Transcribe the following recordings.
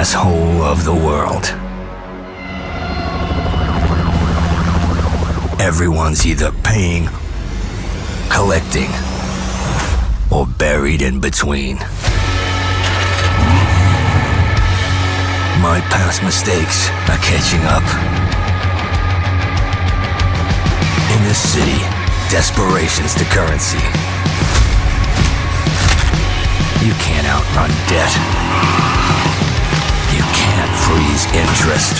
asshole of the world. Everyone's either paying, collecting, or buried in between. My past mistakes are catching up. In this city, desperation's the currency. You can't outrun debt. You can't freeze interest.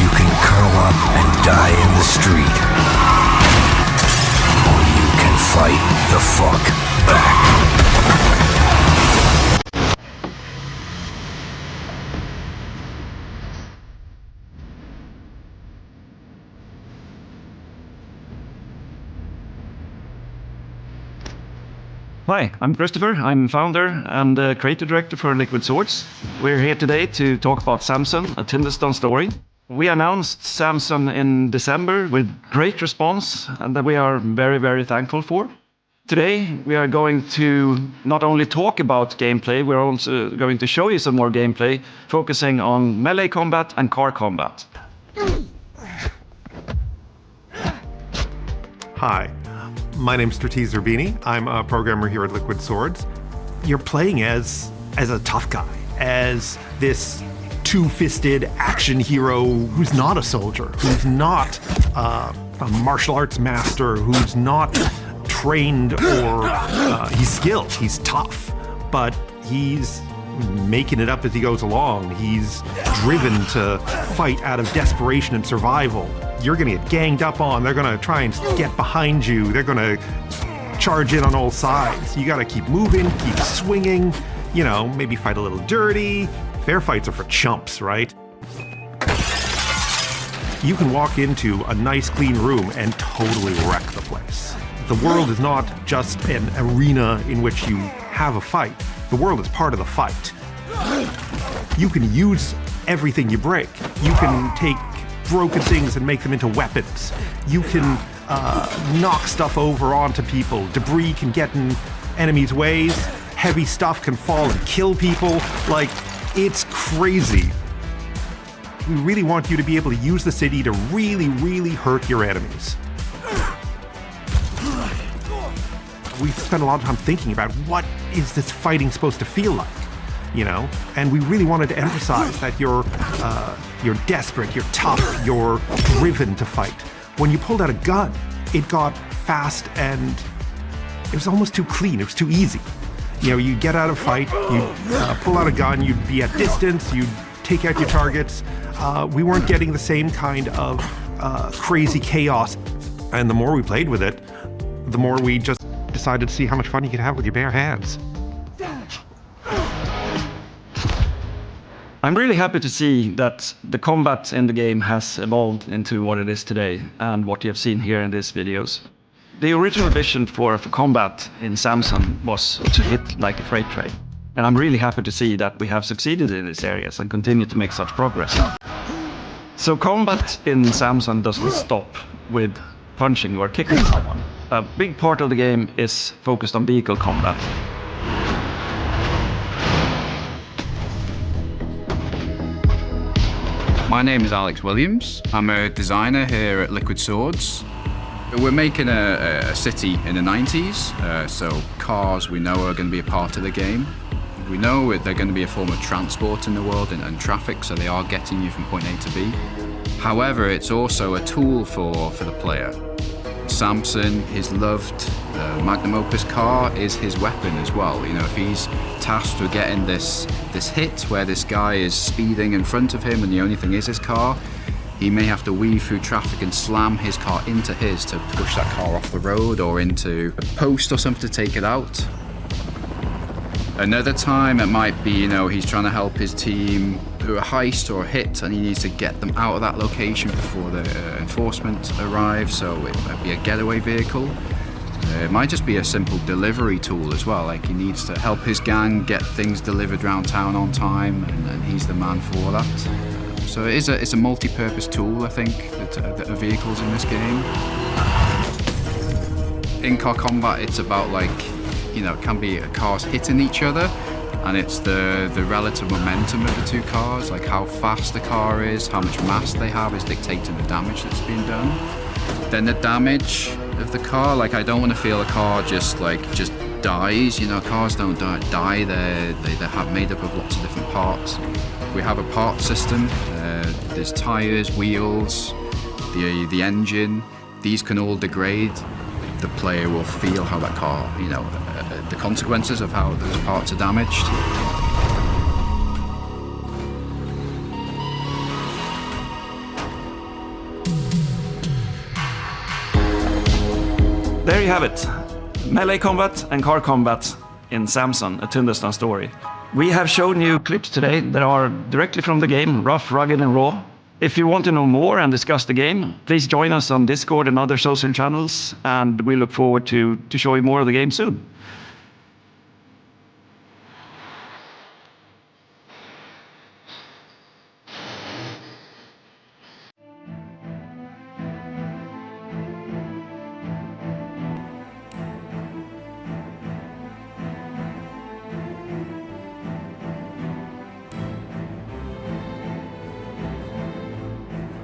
You can curl up and die in the street. Or you can fight the fuck back. Hi, I'm Christopher. I'm founder and creative director for Liquid Swords. We're here today to talk about Samson, a Tyndalston story. We announced Samson in December with great response and that we are very, very thankful for. Today, we are going to not only talk about gameplay, we're also going to show you some more gameplay, focusing on melee combat and car combat. Hi. My name's Strategic Zerbini. I'm a programmer here at Liquid Swords. You're playing as a tough guy, as this two-fisted action hero who's not a soldier, who's not a martial arts master, who's not trained or he's skilled, he's tough, but he's making it up as he goes along. He's driven to fight out of desperation and survival. You're gonna get ganged up on, they're gonna try and get behind you, they're gonna charge in on all sides. You gotta keep moving, keep swinging, you know, maybe fight a little dirty. Fair fights are for chumps, right? You can walk into a nice clean room and totally wreck the place. The world is not just an arena in which you have a fight. The world is part of the fight. You can use everything you break. You can take broken things and make them into weapons. You can knock stuff over onto people. Debris can get in enemies' ways. Heavy stuff can fall and kill people. Like, it's crazy. We really want you to be able to use the city to really, really hurt your enemies. We spent a lot of time thinking about what is this fighting supposed to feel like, you know? And we really wanted to emphasize that you're desperate, you're tough, you're driven to fight. When you pulled out a gun, it got fast and it was almost too clean, it was too easy. You know, you'd get out of fight, you'd pull out a gun, you'd be at distance, you'd take out your targets. We weren't getting the same kind of crazy chaos. And the more we played with it, the more we just decided to see how much fun you could have with your bare hands. I'm really happy to see that the combat in the game has evolved into what it is today and what you have seen here in these videos. The original vision for combat in Samson was to hit like a freight train. And I'm really happy to see that we have succeeded in these areas and continue to make such progress. So combat in Samson doesn't stop with punching or kicking someone. A big part of the game is focused on vehicle combat. My name is Alex Williams. I'm a designer here at Liquid Swords. We're making a city in the 90s, so cars we know are going to be a part of the game. We know they're going to be a form of transport in the world and traffic, so they are getting you from point A to B. However, it's also a tool for the player. Samson, his loved magnum opus car, is his weapon as well. You know, if he's tasked with getting this hit where this guy is speeding in front of him and the only thing is his car, he may have to weave through traffic and slam his car into his to push that car off the road or into a post or something to take it out. Another time it might be, you know, he's trying to help his team through a heist or a hit and he needs to get them out of that location before the enforcement arrives, so it might be a getaway vehicle. It might just be a simple delivery tool as well, like he needs to help his gang get things delivered around town on time and he's the man for that. So it's a multi-purpose tool, I think, that are vehicles in this game. In car combat, it's about like it can be cars hitting each other, and it's the relative momentum of the two cars, like how fast the car is, how much mass they have is dictating the damage that's being done. Then the damage of the car, like I don't want to feel a car just dies. Cars don't die. They're made up of lots of different parts. We have a part system. There's tires, wheels, the engine. These can all degrade. The player will feel how that car, the consequences of how those parts are damaged. There you have it. Melee combat and car combat in Samson, a Tyndalston Story. We have shown you clips today that are directly from the game, rough, rugged, and raw. If you want to know more and discuss the game, please join us on Discord and other social channels, and we look forward to show you more of the game soon.